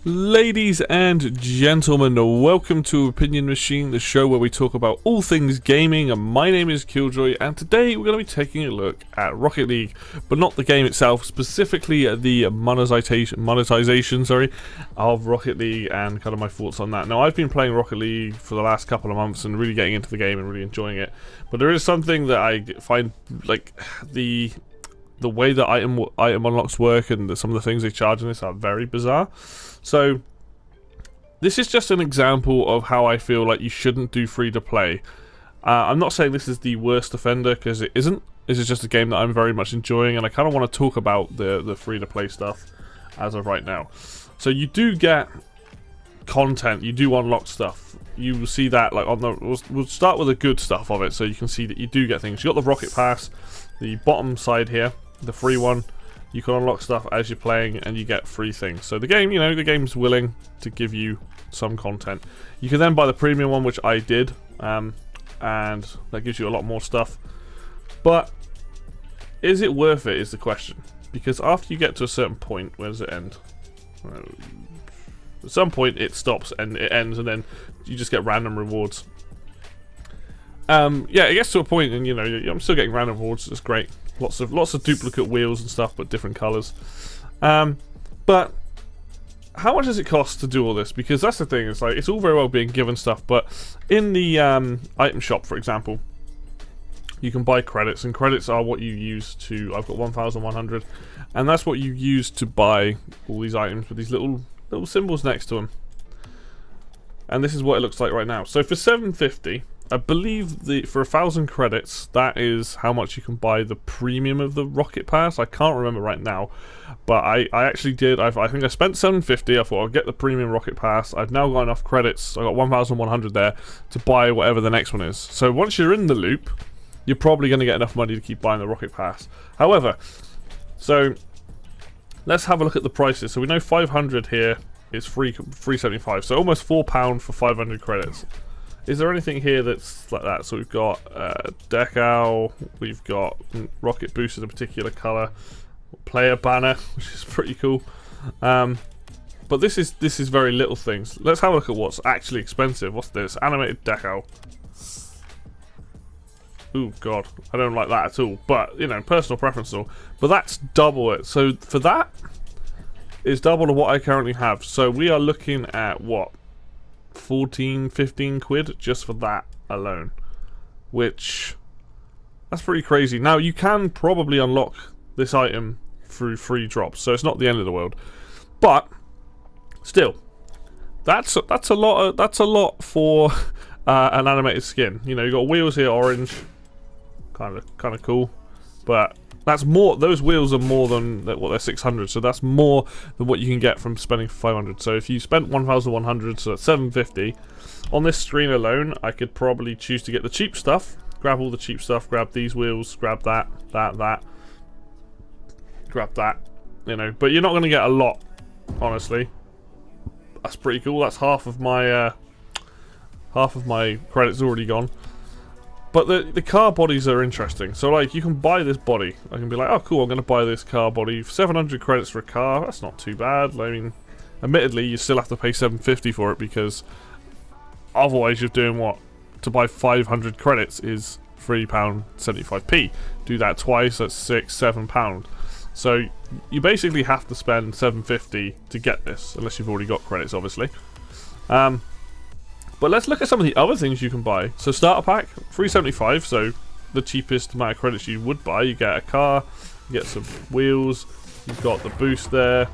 Ladies and gentlemen, welcome to Opinion Machine, the show where we talk about all things gaming. And my name is Killjoy, and today we're going to be taking a look at Rocket League, but not the game itself, specifically the monetization of Rocket League and kind of my thoughts on that. Now, I've been playing Rocket League for the last couple of months and really getting into the game and really enjoying it, but there is something that I find, like, the way that item unlocks work and some of the things they charge in this are very bizarre. So, this is just an example of how I feel like you shouldn't do free-to-play. I'm not saying this is the worst offender, because it isn't. This is just a game that I'm very much enjoying, and I kind of want to talk about the free-to-play stuff as of right now. So you do get content, you do unlock stuff. You will see that, like, on the... We'll start with the good stuff of it, so you can see that you do get things. You got the Rocket Pass, the bottom side here, the free one. You can unlock stuff as you're playing, and you get free things. So the game, the game's willing to give you some content. You can then buy the premium one, which I did, and that gives you a lot more stuff. But is it worth it, is the question. Because after you get to a certain point, where does it end? At some point it stops and it ends, and then you just get random rewards. Yeah, it gets to a point, and I'm still getting random rewards. It's great. Lots of duplicate wheels and stuff, but different colours. But how much does it cost to do all this? Because that's the thing. It's like, it's all very well being given stuff, but in the item shop, for example, you can buy credits, and credits are what you use to... I've got 1,100, and that's what you use to buy all these items with these little symbols next to them. And this is what it looks like right now. So for 750. I believe for 1,000 credits, that is how much you can buy the premium of the Rocket Pass. I can't remember right now, but I actually did. I think I spent 750. I thought I'll get the premium Rocket Pass. I've now got enough credits. I got 1,100 there to buy whatever the next one is. So once you're in the loop, you're probably going to get enough money to keep buying the Rocket Pass. However, so let's have a look at the prices. So we know 500 here is free 375. So almost £4 for 500 credits. Is there anything here that's like that? So we've got decal, we've got rocket boost in a particular colour, player banner, which is pretty cool. But this is very little things. Let's have a look at what's actually expensive. What's this? Animated decal. Ooh, God, I don't like that at all. But personal preference and all. But that's double it. So for that, it's double to what I currently have. So we are looking at what? 14-15 quid just for that alone, which that's pretty crazy. Now you can probably unlock this item through free drops, so it's not the end of the world, but still that's a lot for an animated skin. You got wheels here, orange, kind of cool, but that's more. Those wheels are more than they're 600, so that's more than what you can get from spending 500. So if you spent 1,100, so that's 750 on this screen alone, I could probably choose to get the cheap stuff, grab all the cheap stuff, grab these wheels, grab that, grab that, But you're not going to get a lot, honestly. That's pretty cool. That's half of my credits already gone. But the car bodies are interesting. So, like, you can buy this body. I can be like, oh, cool, I'm going to buy this car body. 700 credits for a car, that's not too bad. I mean, admittedly, you still have to pay 750 for it, because otherwise you're doing what? To buy 500 credits is £3.75p. Do that twice, that's £6-7. So, you basically have to spend 750 to get this, unless you've already got credits, obviously. But let's look at some of the other things you can buy. So starter pack, $3.75, so the cheapest amount of credits you would buy. You get a car, you get some wheels, you've got the boost there.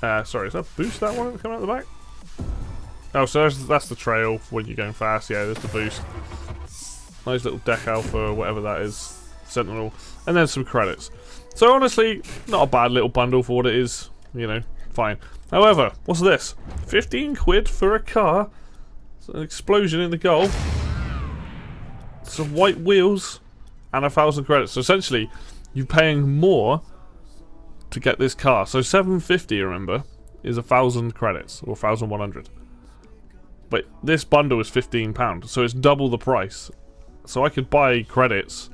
Sorry, is that boost, that one coming out the back? Oh, so that's the trail when you're going fast. Yeah, there's the boost. Nice little decal for whatever that is. Sentinel. And then some credits. So honestly, not a bad little bundle for what it is. Fine. However, what's this? 15 quid for a car? An explosion in the goal, some white wheels, and 1,000 credits. So essentially, you're paying more to get this car. So 750, remember, is 1,000 credits, or 1,100. But this bundle is £15, so it's double the price. So I could buy credits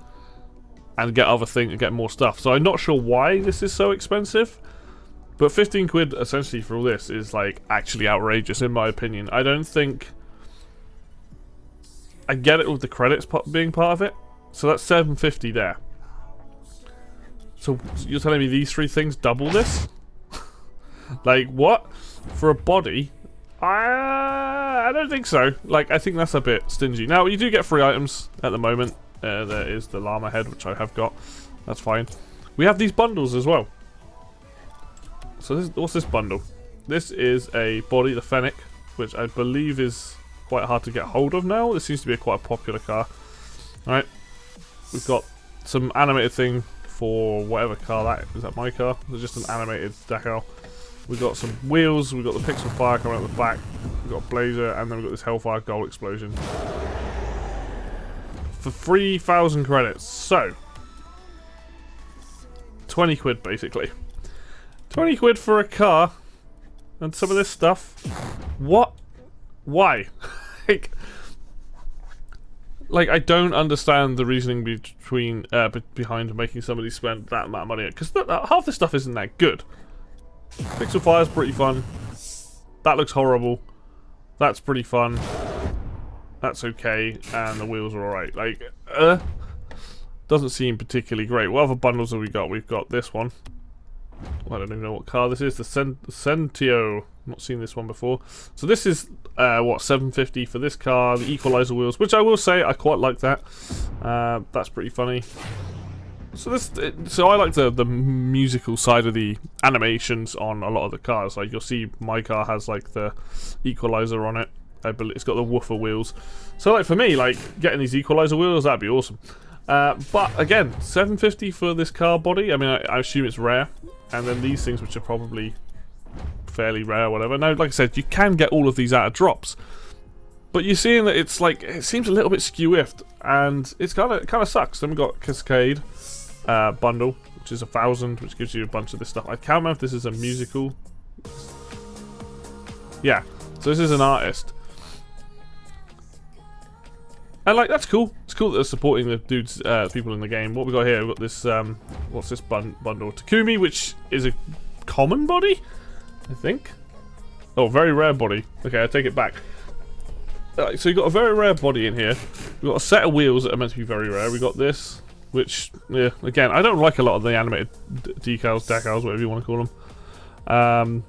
and get other things and get more stuff. So I'm not sure why this is so expensive, But 15 quid essentially for all this is like actually outrageous in my opinion. I don't think... I get it with the credits being part of it. So that's 750 there. So you're telling me these three things double this? Like what? For a body? I don't think so. Like I think that's a bit stingy. Now you do get free items at the moment. There is the llama head, which I have got. That's fine. We have these bundles as well. So what's this bundle? This is a body, the Fennec, which I believe is quite hard to get hold of now. This seems to be quite a popular car. Alright. We've got some animated thing for whatever car that is. Is that my car? It's just an animated decal. We've got some wheels. We've got the Pixel Fire coming out the back. We've got Blazer, and then we've got this Hellfire Gold Explosion. For 3,000 credits. So 20 quid basically. 20 quid for a car and some of this stuff. What? Why? like I don't understand the reasoning behind making somebody spend that amount of money, because half the stuff isn't that good. Pixel Fire's pretty fun. That looks horrible. That's pretty fun. That's okay, and the wheels are alright. Like, doesn't seem particularly great. What other bundles have we got? We've got this one. I don't even know what car this is. The Sentio. Not seen this one before. So this is what, 750 for this car. The equalizer wheels, which I will say I quite like that. That's pretty funny. So I like the musical side of the animations on a lot of the cars. Like you'll see my car has like the equalizer on it. I believe it's got the woofer wheels. So like for me, like getting these equalizer wheels, that'd be awesome. But again, 750 for this car body. I mean, I assume it's rare. And then these things, which are probably fairly rare, whatever. Now, like I said, you can get all of these out of drops. But you're seeing that it's like, it seems a little bit skew-iffed, and it's kind of sucks. Then we got Cascade bundle, which is 1,000, which gives you a bunch of this stuff. I can't remember if this is a musical. Yeah, so this is an artist. And like, that's cool. It's cool that they're supporting the dudes, people in the game. What we got here? We've got this, what's this bundle? Takumi, which is a common body, I think. Oh, very rare body. Okay, I take it back. So you've got a very rare body in here. We've got a set of wheels that are meant to be very rare. We got this, which, yeah, again, I don't like a lot of the animated decals, whatever you want to call them.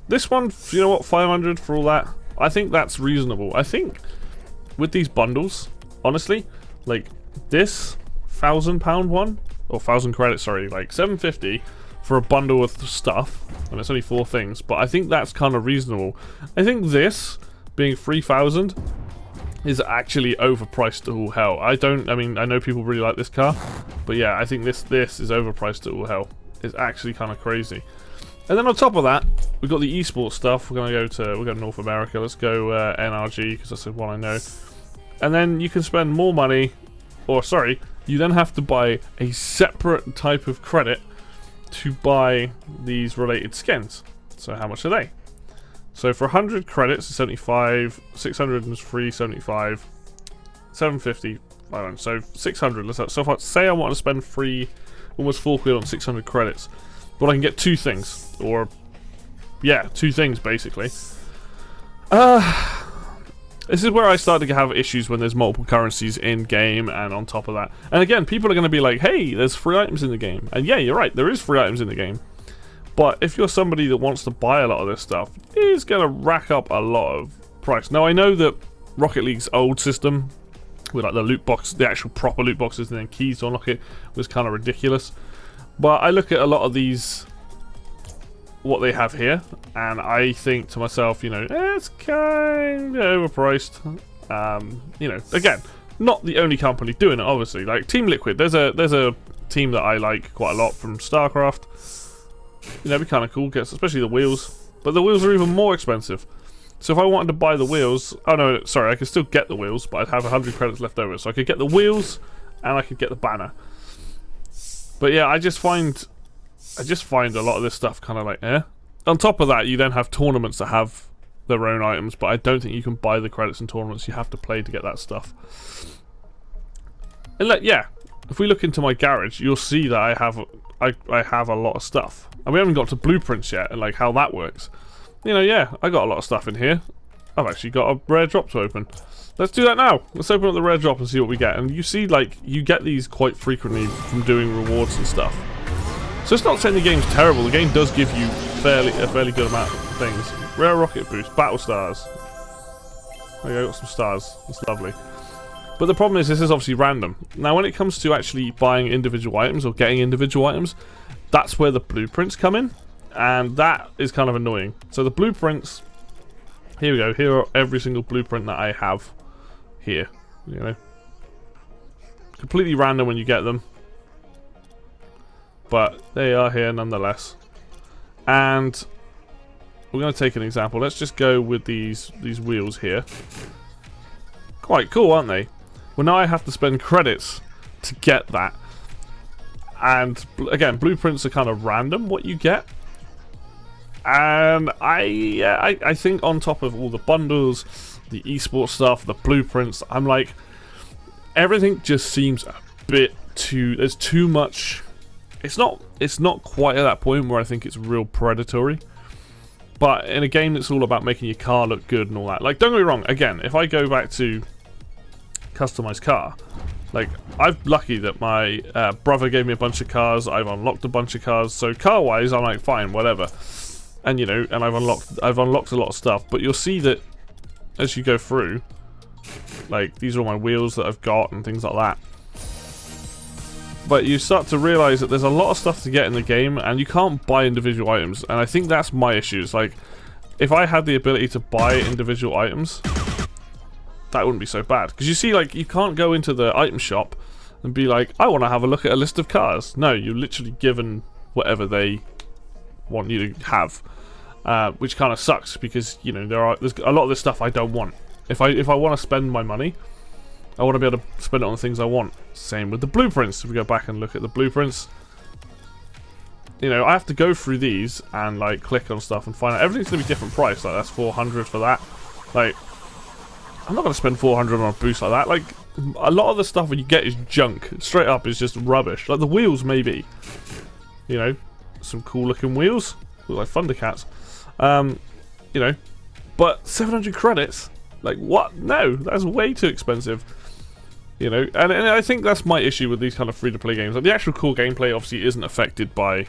This one, you know what, 500 for all that. I think that's reasonable. I think with these bundles, honestly, like this £1,000 one, or 1,000 credits, sorry, like 750 for a bundle with stuff, and it's only 4 things, but I think that's kind of reasonable. I think this being 3,000 is actually overpriced to all hell. I mean, I know people really like this car, but yeah, I think this is overpriced to all hell. It's actually kind of crazy. And then on top of that, we've got the esports stuff. We're going to North America. Let's go NRG, because that's the one I know. And then you can spend more money, or sorry, you then have to buy a separate type of credit to buy these related skins. So how much are they? So for 100 credits, 75, 600 is free, 75, 750, 500. So 600. So if I say I want to spend almost 4 quid on 600 credits, but I can get 2 things, or yeah, 2 things basically. This is where I start to have issues when there's multiple currencies in game, and on top of that, and again, people are going to be like, hey, there's free items in the game, and yeah, you're right, there is free items in the game. But if you're somebody that wants to buy a lot of this stuff, it's going to rack up a lot of price. Now I know that Rocket League's old system with like the loot box, the actual proper loot boxes and then keys to unlock it, was kind of ridiculous. But I look at a lot of these, what they have here, and I think to myself, you know, it's kind of overpriced. You know, again, not the only company doing it, obviously. Like Team Liquid, there's a team that I like quite a lot from StarCraft. You know, it'd be kind of cool, especially the wheels. But the wheels are even more expensive. So if I wanted to buy the wheels, oh no, sorry, I could still get the wheels, but I'd have 100 credits left over. So I could get the wheels, and I could get the banner. But yeah, I just find a lot of this stuff kind of like, eh. On top of that, you then have tournaments that have their own items, but I don't think you can buy the credits in tournaments. You have to play to get that stuff. And like, yeah, if we look into my garage, you'll see that I have I have a lot of stuff. And we haven't got to blueprints yet and like how that works. You know, yeah, I got a lot of stuff in here. I've actually got a rare drop to open. Let's do that now. Let's open up the rare drop and see what we get. And you see, like, you get these quite frequently from doing rewards and stuff. So it's not saying the game's terrible. The game does give you a fairly good amount of things. Rare rocket boost, battle stars. Okay, I got some stars. That's lovely. But the problem is this is obviously random. Now when it comes to actually buying individual items or getting individual items, that's where the blueprints come in. And that is kind of annoying. So the blueprints, here we go. Here are every single blueprint that I have here. You know, completely random when you get them. But they are here nonetheless. And we're going to take an example. Let's just go with these wheels here. Quite cool, aren't they? Well, now I have to spend credits to get that. And again, blueprints are kind of random what you get. And I think on top of all the bundles, the esports stuff, the blueprints, I'm like, everything just seems a bit too, there's too much. It's not quite at that point where I think it's real predatory. But in a game that's all about making your car look good and all that, like, don't get me wrong, again, if I go back to customized car, like, I'm lucky that my brother gave me a bunch of cars, I've unlocked a bunch of cars, so car wise I'm like, fine, whatever. And you know, and I've unlocked a lot of stuff, but you'll see that as you go through, like, these are all my wheels that I've got and things like that. But you start to realise that there's a lot of stuff to get in the game, and you can't buy individual items. And I think that's my issue. It's like, if I had the ability to buy individual items, that wouldn't be so bad. Because you see, like, you can't go into the item shop and be like, I want to have a look at a list of cars. No, you're literally given whatever they want you to have. Which kind of sucks, because, you know, there's a lot of this stuff I don't want. If I want to spend my money, I want to be able to spend it on the things I want. Same with the blueprints. If we go back and look at the blueprints, you know, I have to go through these and like click on stuff and find out everything's gonna be different price. Like, that's 400 for that. Like, I'm not gonna spend 400 on a boost like that. Like, a lot of the stuff when you get is junk. Straight up is just rubbish. Like the wheels, maybe. You know, some cool looking wheels, look like Thundercats. You know, but 700 credits. Like, what? No, that's way too expensive. You know, and I think that's my issue with these kind of free-to-play games. Like, the actual core gameplay obviously isn't affected by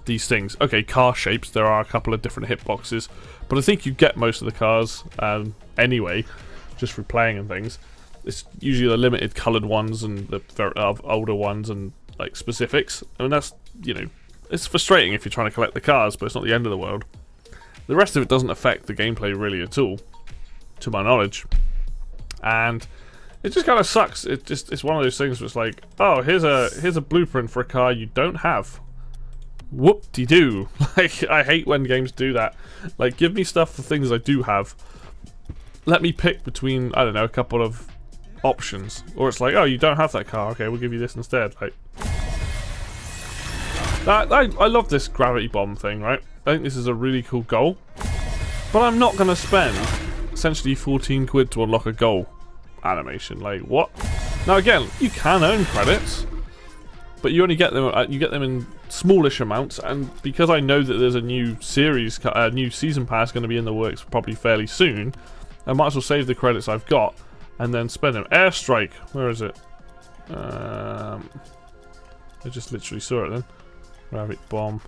these things. Okay, car shapes, there are a couple of different hitboxes, but I think you get most of the cars anyway, just through playing and things. It's usually the limited coloured ones and the older ones and, like, specifics. I mean, that's, you know, it's frustrating if you're trying to collect the cars, but it's not the end of the world. The rest of it doesn't affect the gameplay really at all, to my knowledge. And it just kind of sucks. It's one of those things where it's like, oh, here's a blueprint for a car you don't have. Whoop-de-doo. Like, I hate when games do that. Like, give me stuff for things I do have. Let me pick between, I don't know, a couple of options. Or it's like, oh, you don't have that car. Okay, we'll give you this instead. Like, I love this gravity bomb thing, right? I think this is a really cool goal. But I'm not going to spend essentially 14 quid to unlock a goal animation. Like, what? Now again, you can earn credits, but you only get them in smallish amounts, and because I know that there's a new series, new season pass going to be in the works probably fairly soon, I might as well save the credits I've got and then spend them. Airstrike, where is it? I just literally saw it then. Gravity bomb.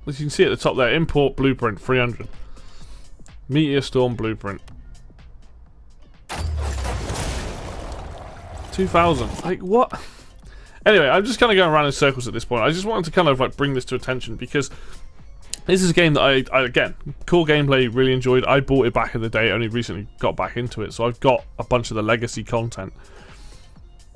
As you can see at the top there, import blueprint 300. Meteor storm blueprint 2000. Like, what? Anyway, I'm just kind of going around in circles at this point. I just wanted to kind of like bring this to attention because this is a game that I again, core gameplay, really enjoyed. I bought it back in the day, only recently got back into it, so I've got a bunch of the legacy content.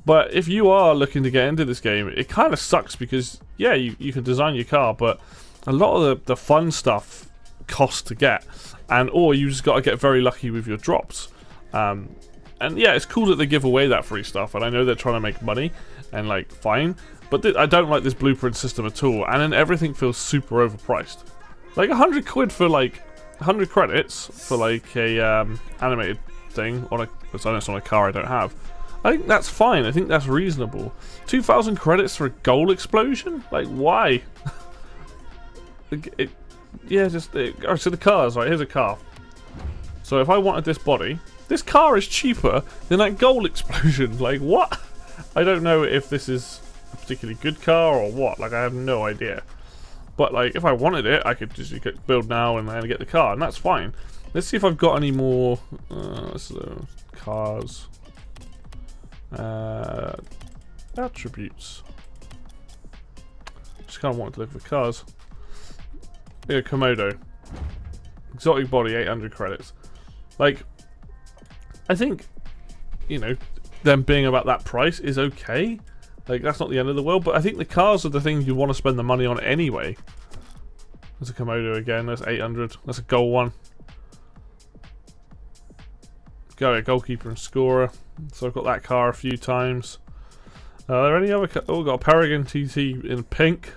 But if you are looking to get into this game, it kind of sucks because, yeah, you can design your car, but a lot of the fun stuff costs to get, or you just got to get very lucky with your drops. And yeah, it's cool that they give away that free stuff, and I know they're trying to make money, and like, fine. But I don't like this blueprint system at all, and then everything feels super overpriced. Like 100 quid for like 100 credits for like a animated thing on a, it's on a car I don't have. I think that's fine. I think that's reasonable. 2,000 credits for a goal explosion? Like, why? Yeah, just... oh, so the cars, right? Here's a car. So if I wanted this body, this car is cheaper than that goal explosion. Like, what? I don't know if this is a particularly good car or what. Like, I have no idea. But, like, if I wanted it, I could just build now and then get the car, and that's fine. Let's see if I've got any more cars. Attributes. Just kind of wanted to look for cars. Yeah, Komodo. Exotic body, 800 credits. Like, I think, you know, them being about that price is okay. Like, that's not the end of the world, but I think the cars are the things you want to spend the money on anyway. There's a Komodo again, that's 800. That's a goal one. Go a goalkeeper and scorer. So I've got that car a few times. Are there any other cars? Oh, we've got a Paragon TT in pink.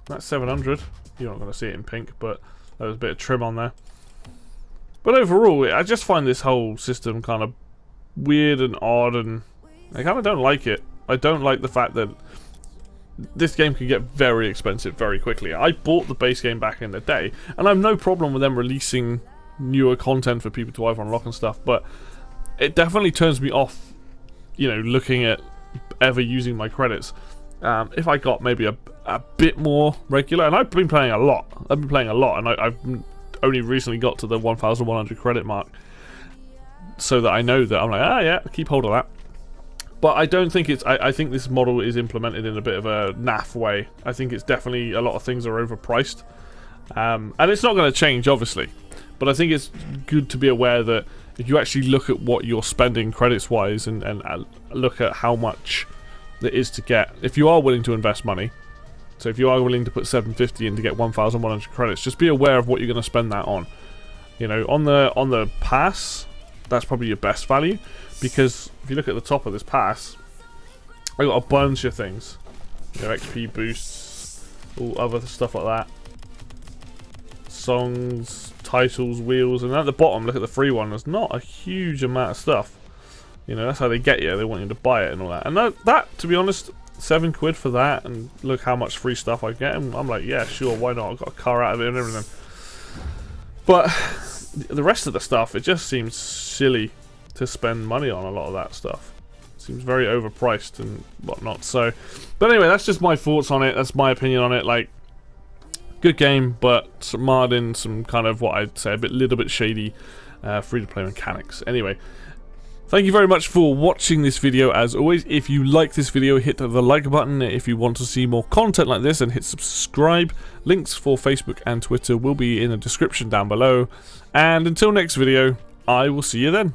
That's 700. You're not going to see it in pink, but there was a bit of trim on there. But overall, I just find this whole system kind of weird and odd, and I kind of don't like it. I don't like the fact that this game can get very expensive very quickly. I bought the base game back in the day, and I have no problem with them releasing newer content for people to either unlock and stuff, but it definitely turns me off, you know, looking at ever using my credits. If I got maybe a bit more regular, and I've been playing a lot. And I've only recently got to the 1,100 credit mark, so that I know that I'm like, ah, yeah, keep hold of that. But I don't think it's... I think this model is implemented in a bit of a naff way. I think it's definitely... a lot of things are overpriced. And it's not going to change, obviously. But I think it's good to be aware that if you actually look at what you're spending credits-wise and look at how much there is to get... if you are willing to invest money, so if you are willing to put 750 in to get 1,100 credits, just be aware of what you're going to spend that on. You know, on the pass, that's probably your best value. Because if you look at the top of this pass, I got a bunch of things. You know, XP boosts, all other stuff like that. Songs, titles, wheels, and at the bottom, look at the free one. There's not a huge amount of stuff. You know, that's how they get you. They want you to buy it and all that. And that, to be honest, £7 for that, and look how much free stuff I get. And I'm like, yeah, sure, why not? I've got a car out of it and everything. But the rest of the stuff, it just seems silly to spend money on a lot of that stuff. Seems very overpriced and whatnot. So, but anyway, that's just my thoughts on it. That's my opinion on it. Like, good game, but some marred in some kind of what I'd say a little bit shady free-to-play mechanics. Anyway, thank you very much for watching this video. As always, if you like this video, hit the like button. If you want to see more content like this, and hit subscribe. Links for Facebook and Twitter will be in the description down below. And until next video, I will see you then.